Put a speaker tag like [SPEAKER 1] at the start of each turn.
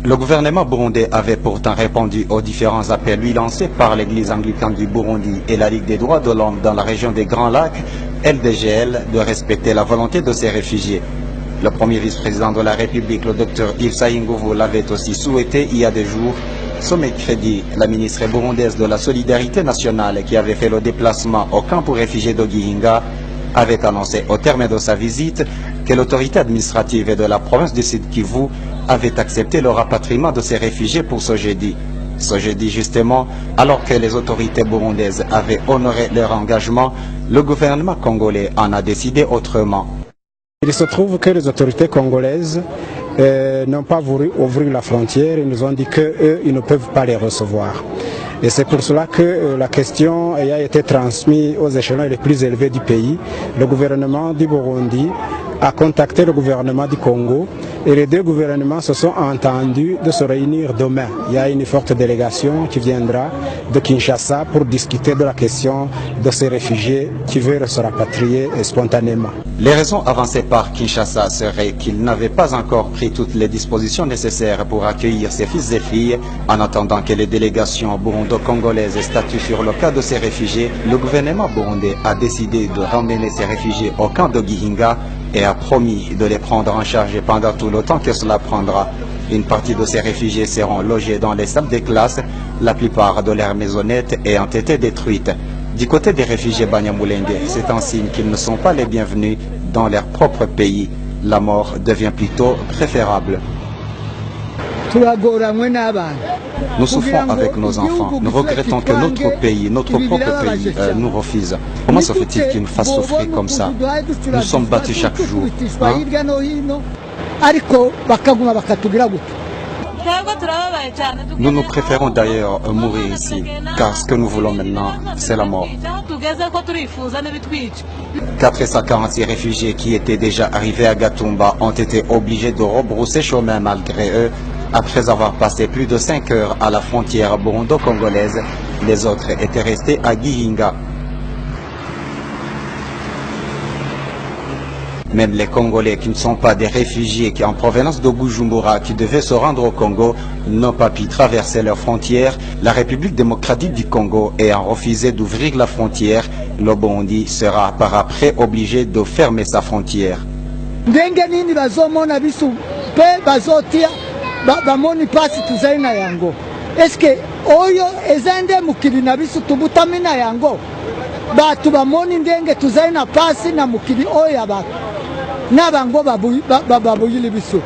[SPEAKER 1] Le gouvernement burundais avait pourtant répondu aux différents appels lui lancés par l'Église anglicane du Burundi et la Ligue des droits de l'homme dans la région des Grands Lacs, LDGL, de respecter la volonté de ces réfugiés. Le premier vice-président de la République, le Dr Yves Saïngouvou, l'avait aussi souhaité il y a des jours. Ce mercredi, la ministre burundaise de la Solidarité nationale, qui avait fait le déplacement au camp pour réfugiés de Gihinga, avait annoncé au terme de sa visite que l'autorité administrative de la province du Sud Kivu avait accepté le rapatriement de ces réfugiés pour ce jeudi. Ce jeudi justement, alors que les autorités burundaises avaient honoré leur engagement, le gouvernement congolais en a décidé autrement.
[SPEAKER 2] Il se trouve que les autorités congolaises n'ont pas voulu ouvrir la frontière. Ils nous ont dit qu'eux, ils ne peuvent pas les recevoir. Et c'est pour cela que la question ayant été transmise aux échelons les plus élevés du pays, le gouvernement du Burundi a contacté le gouvernement du Congo et les deux gouvernements se sont entendus de se réunir demain. Il y a une forte délégation qui viendra de Kinshasa pour discuter de la question de ces réfugiés qui veulent se rapatrier spontanément.
[SPEAKER 1] Les raisons avancées par Kinshasa seraient qu'ils n'avaient pas encore pris toutes les dispositions nécessaires pour accueillir ces fils et filles. En attendant que les délégations burundo-congolaises statuent sur le cas de ces réfugiés, le gouvernement burundais a décidé de ramener ces réfugiés au camp de Gihinga et a promis de les prendre en charge pendant tout le temps que cela prendra. Une partie de ces réfugiés seront logés dans les salles de classe, la plupart de leurs maisonnettes ayant été détruites. Du côté des réfugiés Banyamulenge, c'est un signe qu'ils ne sont pas les bienvenus dans leur propre pays. La mort devient plutôt préférable. Nous souffrons avec nos enfants. Nous regrettons que notre propre pays, nous refuse. Comment se fait-il qu'ils nous fassent souffrir comme ça? Nous sommes battus chaque jour. Nous préférons d'ailleurs mourir ici, car ce que nous voulons maintenant, c'est la mort. 446 réfugiés qui étaient déjà arrivés à Gatumba ont été obligés de rebrousser chemin malgré eux. Après avoir passé plus de 5 heures à la frontière burundo-congolaise, les autres étaient restés à Gihinga. Même les Congolais qui ne sont pas des réfugiés qui en provenance de Bujumbura qui devaient se rendre au Congo n'ont pas pu traverser leurs frontières. La République démocratique du Congo ayant refusé d'ouvrir la frontière, le Burundi sera par après obligé de fermer sa frontière.
[SPEAKER 3] Bamoni pasi tuzaina yango. Eske oyo ezende mukili na bisu tubutamina yango. Batu bamoni ndenge tuzaina pasi na mukili oyo abantu. Nabango babuyili bisu.